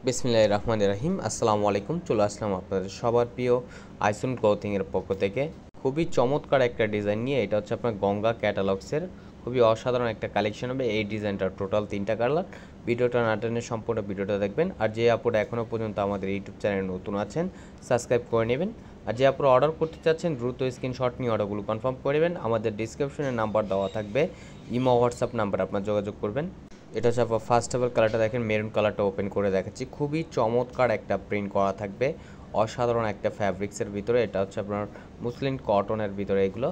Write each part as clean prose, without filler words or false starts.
বিসমিল্লাহির রহমানির রহিম। আসসালামু আলাইকুম। চলে আসলাম আপনাদের সবার প্রিয় আইসন ক্লথিংয়ের পক্ষ থেকে খুবই চমৎকার একটা ডিজাইন নিয়ে। এটা হচ্ছে আপনার গঙ্গা ক্যাটালগসের খুবই অসাধারণ একটা কালেকশন হবে। এই ডিজাইনটার টোটাল 3টা কালার। ভিডিওটা না টেনে সম্পূর্ণ ভিডিওটা দেখবেন। আর যে আপুরা এখনও পর্যন্ত আমাদের ইউটিউব চ্যানেলে নতুন আছেন সাবস্ক্রাইব করে নেবেন। আর যে আপুরা অর্ডার করতে চাচ্ছেন দ্রুত স্ক্রিনশট নিয়ে অর্ডারগুলো কনফার্ম করে নেবেন। আমাদের ডিসক্রিপশনে নাম্বার দেওয়া থাকবে, ইমো হোয়াটসঅ্যাপ নাম্বার আপনার যোগাযোগ করবেন। এটা হচ্ছে আপনার ফার্স্ট অফ অল কালারটা দেখেন, মেরুন কালারটা ওপেন করে দেখাচ্ছি। খুবই চমৎকার একটা প্রিন্ট করা থাকবে, অসাধারণ একটা ফ্যাব্রিক্সের ভিতরে। এটা হচ্ছে আপনার মুসলিম কটনের ভিতরে এগুলো।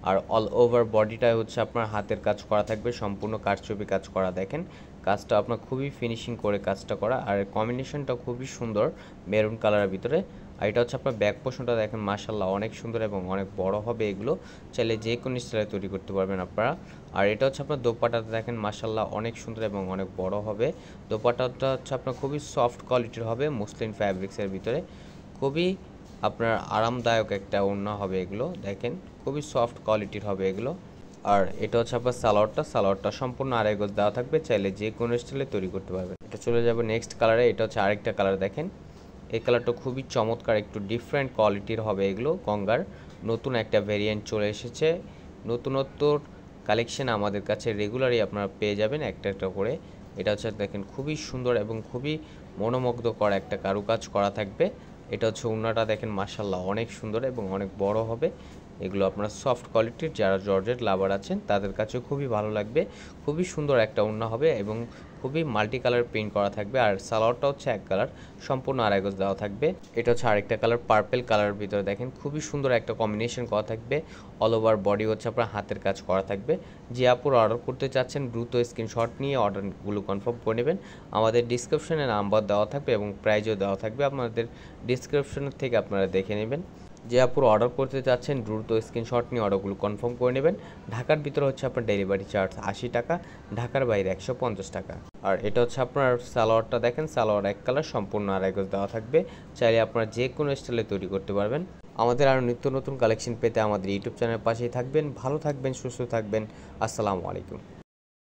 আর অল ওভার বডিটায় হচ্ছে আপনার হাতের কাজ করা থাকবে, সম্পূর্ণ কারচুপি কাজ করা। দেখেন কাজটা আপনার খুবই ফিনিশিং করে কাজটা করা, আর কম্বিনেশনটা খুবই সুন্দর মেরুন কালারের ভিতরে। আর এটা হচ্ছে আপনার ব্যাক পোর্শনটা দেখেন, মাশাআল্লাহ অনেক সুন্দর এবং অনেক বড় হবে। এগুলো চাইলে যে কোনো স্টাইলে তৈরি করতে পারবেন আপনারা। আর এটা হচ্ছে আপনার দোপাট্টাটা দেখেন, মাশাআল্লাহ অনেক সুন্দর এবং অনেক বড় হবে। দোপাট্টাটা হচ্ছে আপনার খুবই সফট কোয়ালিটির হবে, মুসলিম ফ্যাব্রিক্সের ভিতরে। খুবই আপনার আরামদায়ক একটা ওড়না হবে এগুলো। দেখেন খুবই সফট কোয়ালিটির হবে এগুলো। আর এটা হচ্ছে আপনার সালোয়ারটা সম্পূর্ণ আড়াই গজ দেওয়া থাকবে, চাইলে যে কোনো স্টাইলে তৈরি করতে পারবেন। এটা চলে যাবে নেক্সট কালারে। এটা হচ্ছে আরেকটা কালার দেখেন, এই কালারটা খুবই চমৎকার, একটু ডিফারেন্ট কোয়ালিটির হবে এগুলো। গঙ্গার নতুন একটা ভেরিয়েন্ট চলে এসেছে। নতুনত্বর কালেকশন আমাদের কাছে রেগুলারই আপনারা পেয়ে যাবেন একটা একটা করে। এটা হচ্ছে দেখেন খুবই সুন্দর এবং খুবই মনোমুগ্ধকর একটা কারুকাজ করা থাকবে। এটা হচ্ছে ওড়নাটা দেখেন, মাশাআল্লাহ অনেক সুন্দর এবং অনেক বড় হবে। এগুলো আপনার সফট কোয়ালিটির যারা জর্জেট লাভার আছেন তাদের কাছেও খুবই ভালো লাগবে। খুবই সুন্দর একটা ওড়না হবে এবং খুবই মাল্টি কালার প্রিন্ট করা থাকবে। আর সালোয়ারটা হচ্ছে এক কালার, সম্পূর্ণ আড়াই গজ দেওয়া থাকবে। এটা হচ্ছে আরেকটা কালার, পার্পেল কালারের ভিতরে দেখেন খুবই সুন্দর একটা কম্বিনেশন করা থাকবে। অল ওভার বডি হচ্ছে আপনার হাতের কাজ করা থাকবে। যে আপুর অর্ডার করতে চাচ্ছেন দ্রুত স্ক্রিনশট নিয়ে অর্ডারগুলো কনফার্ম করে নেবেন। আমাদের ডিসক্রিপশনে নাম্বার দেওয়া থাকবে এবং প্রাইজও দেওয়া থাকবে, আপনাদের ডিসক্রিপশনের থেকে আপনারা দেখে নেবেন। যে আপুর অর্ডার করতে চাচ্ছেন দ্রুত স্ক্রিনশট নিয়ে অর্ডারগুলো কনফার্ম করে নেবেন। ঢাকার ভিতরে হচ্ছে আপনার ডেলিভারি চার্জ 80 টাকা, ঢাকার বাইরে 150 টাকা। আর এটা হচ্ছে আপনার সালোয়ারটা দেখেন, সালোয়ার এক কালার, সম্পূর্ণ আড়াই গজ দেওয়া থাকবে, চাইলে আপনারা যে কোনো স্টাইলে তৈরি করতে পারবেন। আমাদের আরও নিত্য নতুন কালেকশন পেতে আমাদের ইউটিউব চ্যানেলের পাশেই থাকবেন। ভালো থাকবেন, সুস্থ থাকবেন। আসসালামু আলাইকুম।